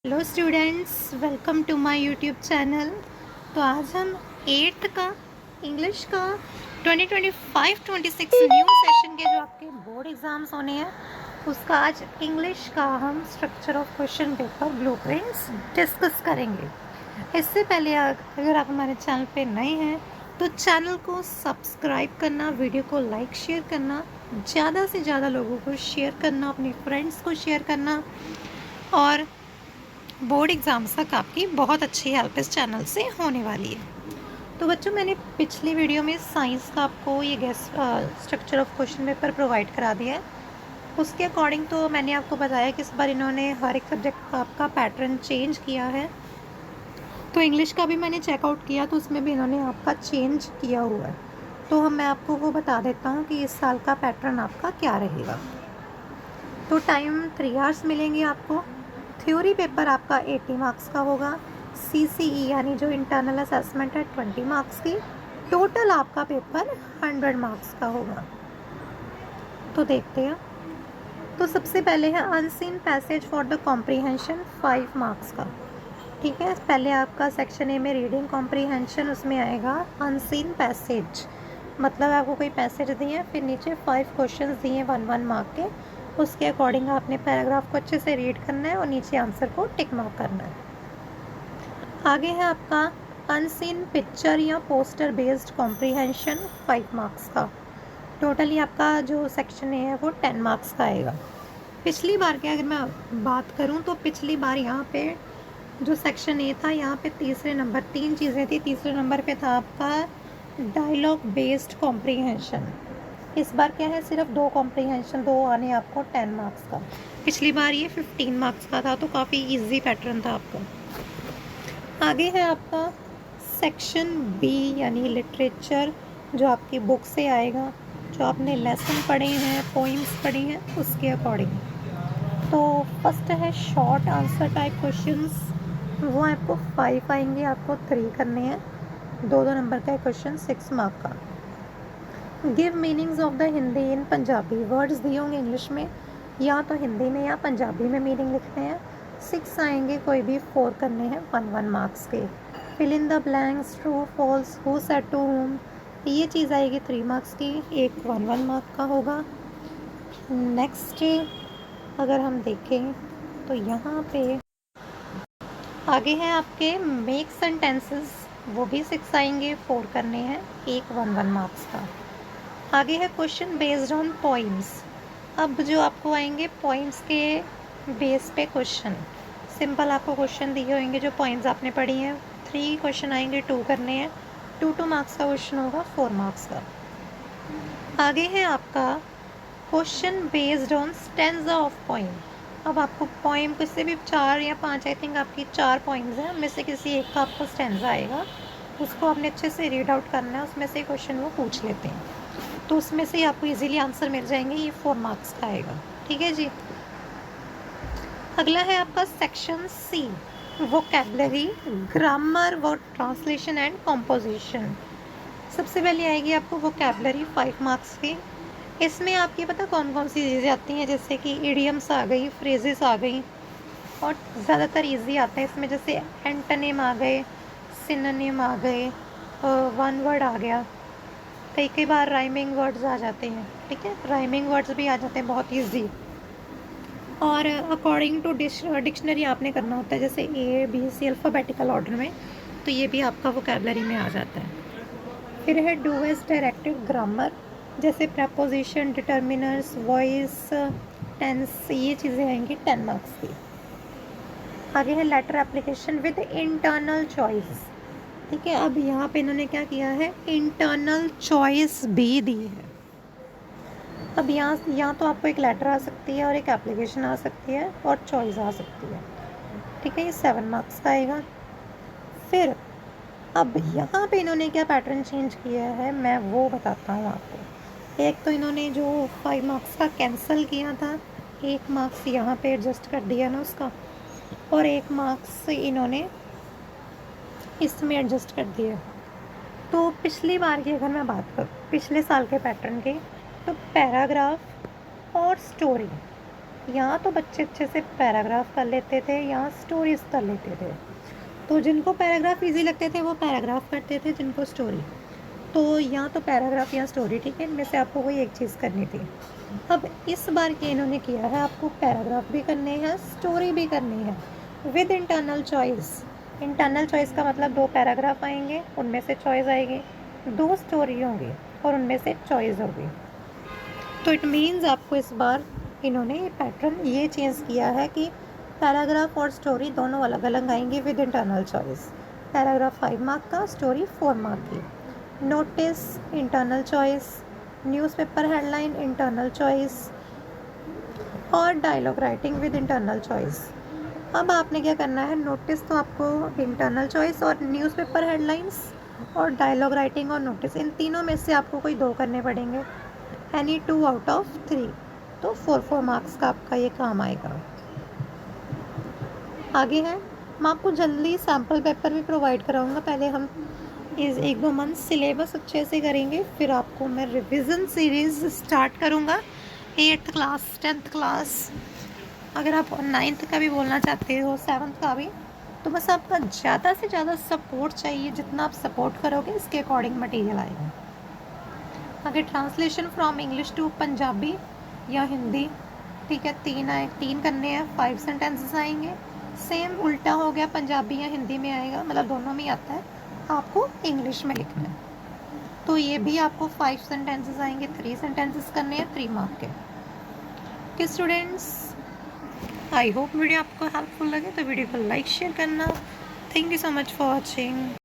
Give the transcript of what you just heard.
Hello students, welcome to my YouTube channel. तो आज हम 8th का इंग्लिश का 2025-26 न्यू सेशन के जो आपके बोर्ड एग्ज़ाम्स होने हैं उसका आज इंग्लिश का हम structure of question paper blueprints discuss करेंगे। इससे पहले अगर आप हमारे चैनल पे नए हैं तो चैनल को सब्सक्राइब करना, वीडियो को लाइक शेयर करना, ज़्यादा से ज़्यादा लोगों को शेयर करना, अपने फ्रेंड्स को शेयर करना और बोर्ड एग्ज़ाम्स तक आपकी बहुत अच्छी हेल्प इस चैनल से होने वाली है। तो बच्चों, मैंने पिछली वीडियो में साइंस का आपको ये structure of question paper provide करा दिया है। उसके अकॉर्डिंग तो मैंने आपको बताया कि इस बार इन्होंने हर एक सब्जेक्ट का आपका पैटर्न चेंज किया है। तो इंग्लिश का भी मैंने चेकआउट किया तो उसमें भी इन्होंने आपका चेंज किया हुआ है। तो मैं आपको वो बता देता हूँ कि इस साल का पैटर्न आपका क्या रहेगा। तो टाइम 3 आवर्स मिलेंगे आपको। थ्योरी पेपर आपका 80 मार्क्स का होगा। CCE यानी जो इंटरनल असेसमेंट है 20 मार्क्स की। टोटल आपका पेपर 100 मार्क्स का होगा। तो देखते हैं। तो सबसे पहले है unseen passage for the comprehension 5 marks का। ठीक है, पहले आपका सेक्शन ए में रीडिंग कॉम्प्रीहेंशन, उसमें आएगा अनसीन पैसेज, मतलब आपको कोई पैसेज दिए फिर नीचे 5 क्वेश्चन दिए 1-1 मार्क के। उसके अकॉर्डिंग आपने पैराग्राफ को अच्छे से रीड करना है और नीचे आंसर को टिक मार्क करना है। आगे है आपका अनसीन पिक्चर या पोस्टर बेस्ड कॉम्प्रीहेंशन 5 मार्क्स का। टोटली आपका जो सेक्शन ए है वो 10 मार्क्स का आएगा। पिछली बार की अगर मैं बात करूं तो पिछली बार यहाँ पे जो सेक्शन ए था, यहाँ पे तीसरे नंबर 3 चीज़ें थी। तीसरे नंबर पे था आपका डायलॉग बेस्ड कॉम्प्रीहेंशन। इस बार क्या है, सिर्फ 2 कॉम्प्रीहेंशन, 2 आने आपको 10 मार्क्स का। पिछली बार ये 15 मार्क्स का था, तो काफ़ी इजी पैटर्न था आपका। आगे है आपका सेक्शन बी यानी लिटरेचर, जो आपकी बुक से आएगा, जो आपने लेसन पढ़े हैं, पोइम्स पढ़ी हैं, उसके अकॉर्डिंग। तो फर्स्ट है शॉर्ट आंसर टाइप क्वेश्चंस, वो आपको 5 आएंगे, आपको 3 करने हैं। 2-2 नंबर का क्वेश्चन 6 मार्क का। Give meanings of the Hindi in Punjabi, words दिए होंगे इंग्लिश में, या तो हिंदी में या पंजाबी में मीनिंग लिखने हैं। 6 आएंगे, कोई भी 4 करने हैं 1-1 मार्क्स के। Fill in the blanks, true false, who said to whom, ये चीज़ आएगी 3 मार्क्स की, एक 1-1 मार्क का होगा। नेक्स्ट अगर हम देखें तो यहाँ पे आगे हैं आपके मेक सेंटेंसेस, वो भी 6 आएंगे, 4 करने हैं, एक 1-1 मार्क्स का। आगे है क्वेश्चन बेस्ड ऑन पोइम्स। अब जो आपको आएंगे पोइम्स के बेस पे क्वेश्चन, सिंपल आपको क्वेश्चन दिए होंगे जो पोइम्स आपने पढ़ी हैं। 3 क्वेश्चन आएंगे, 2 करने हैं, 2-2 मार्क्स का क्वेश्चन होगा, 4 मार्क्स का। आगे है आपका question based on stanza of poem. अब आपको पोइम किसी भी 4 या 5, आई थिंक आपकी 4 पोइम्स हैं, उनमें से किसी एक का आपको स्टेंजा आएगा, उसको आपने अच्छे से रीड आउट करना है, उसमें से क्वेश्चन वो पूछ लेते हैं, तो उसमें से आपको इजीली आंसर मिल जाएंगे, ये 4 मार्क्स का आएगा। ठीक है जी। अगला है आपका section C, vocabulary, grammar, word translation and composition. सबसे पहले आएगी आपको वोकैबुलरी 5 मार्क्स की। इसमें आपकी पता कौन कौन सी चीज़ें आती हैं, जैसे कि इडियम्स आ गई, फ्रेजेस आ गई, और ज़्यादातर इजी आते हैं इसमें, जैसे एंटोनिम आ गए, सिनोनिम आ गए, वन वर्ड आ गया, कई कई बार राइमिंग वर्ड्स आ जाते हैं। ठीक है, राइमिंग वर्ड्स भी आ जाते हैं बहुत ईजी। और अकॉर्डिंग टू डिक्शनरी आपने करना होता है, जैसे ABC अल्फ़ाबेटिकल ऑर्डर में, तो ये भी आपका वोकैबुलरी में आ जाता है। फिर है डू एज डायरेक्टेड ग्रामर, जैसे प्रपोजिशन, डिटर्मिनर्स, वॉइस, टेंस, ये चीज़ें आएंगी 10 मार्क्स की। आगे है letter application with internal choice. ठीक है, अब यहाँ पे इन्होंने क्या किया है, इंटरनल चॉइस भी दी है। अब यहाँ तो आपको एक लेटर आ सकती है और एक एप्लीकेशन आ सकती है और चॉइस आ सकती है। ठीक है, ये 7 मार्क्स का आएगा। फिर अब यहाँ पे इन्होंने क्या पैटर्न चेंज किया है, मैं वो बताता हूँ आपको। एक तो इन्होंने जो 5 मार्क्स का कैंसिल किया था, 1 मार्क्स यहाँ पे एडजस्ट कर दिया ना उसका, और 1 मार्क्स इन्होंने इसमें एडजस्ट कर दिया। तो पिछली बार की अगर मैं बात करूँ, पिछले साल के पैटर्न के, तो पैराग्राफ और स्टोरी, यहाँ तो बच्चे अच्छे से पैराग्राफ कर लेते थे, यहाँ स्टोरीज कर लेते थे। तो जिनको पैराग्राफ इजी लगते थे वो पैराग्राफ करते थे, जिनको स्टोरी। तो यहाँ तो पैराग्राफ या स्टोरी, ठीक है, इनमें से आपको कोई एक चीज़ करनी थी। अब इस बार क्या इन्होंने किया है, आपको पैराग्राफ भी करने हैं, स्टोरी भी करनी है, with internal choice. Internal choice का मतलब 2 पैराग्राफ आएंगे, उनमें से चॉइस आएगी, 2 स्टोरी होंगी और उनमें से चॉइस होगी। तो इट मीन्स आपको इस बार इन्होंने पैटर्न ये चेंज किया है कि पैराग्राफ और स्टोरी दोनों अलग अलग आएंगे with internal choice. Paragraph 5 mark का, स्टोरी 4 मार्क की। Notice internal choice, newspaper headline internal choice और dialogue writing with internal choice. अब आपने क्या करना है, नोटिस तो आपको इंटरनल चॉइस और न्यूज़पेपर हेडलाइंस और डायलॉग राइटिंग और नोटिस, इन तीनों में से आपको कोई 2 करने पड़ेंगे, एनी 2 आउट ऑफ 3। तो 4 मार्क्स का आपका ये काम आएगा। आगे है, मैं आपको जल्दी सैम्पल पेपर भी प्रोवाइड कराऊंगा। पहले हम इस 1-2 मंथ सिलेबस अच्छे से करेंगे, फिर आपको मैं रिवीजन सीरीज़ स्टार्ट करूंगा। 8th क्लास, 10th क्लास, अगर आप 9th का भी बोलना चाहते हो, 7th का भी, तो बस आपका ज़्यादा से ज़्यादा सपोर्ट चाहिए। जितना आप सपोर्ट करोगे इसके अकॉर्डिंग मटेरियल आएगा। अगर translation from English to Punjabi या हिंदी, ठीक है, 3 करने हैं, 5 सेंटेंसेस आएंगे। सेम उल्टा हो गया, पंजाबी या हिंदी में आएगा, मतलब दोनों में आता है, आपको इंग्लिश में लिखना है। तो ये भी आपको 5 सेंटेंसेस आएंगे, 3 सेंटेंसेस करने हैं, 3 मार्क के स्टूडेंट्स। आई होप वीडियो आपको हेल्पफुल लगे, तो वीडियो को लाइक शेयर करना। Thank you so much for watching.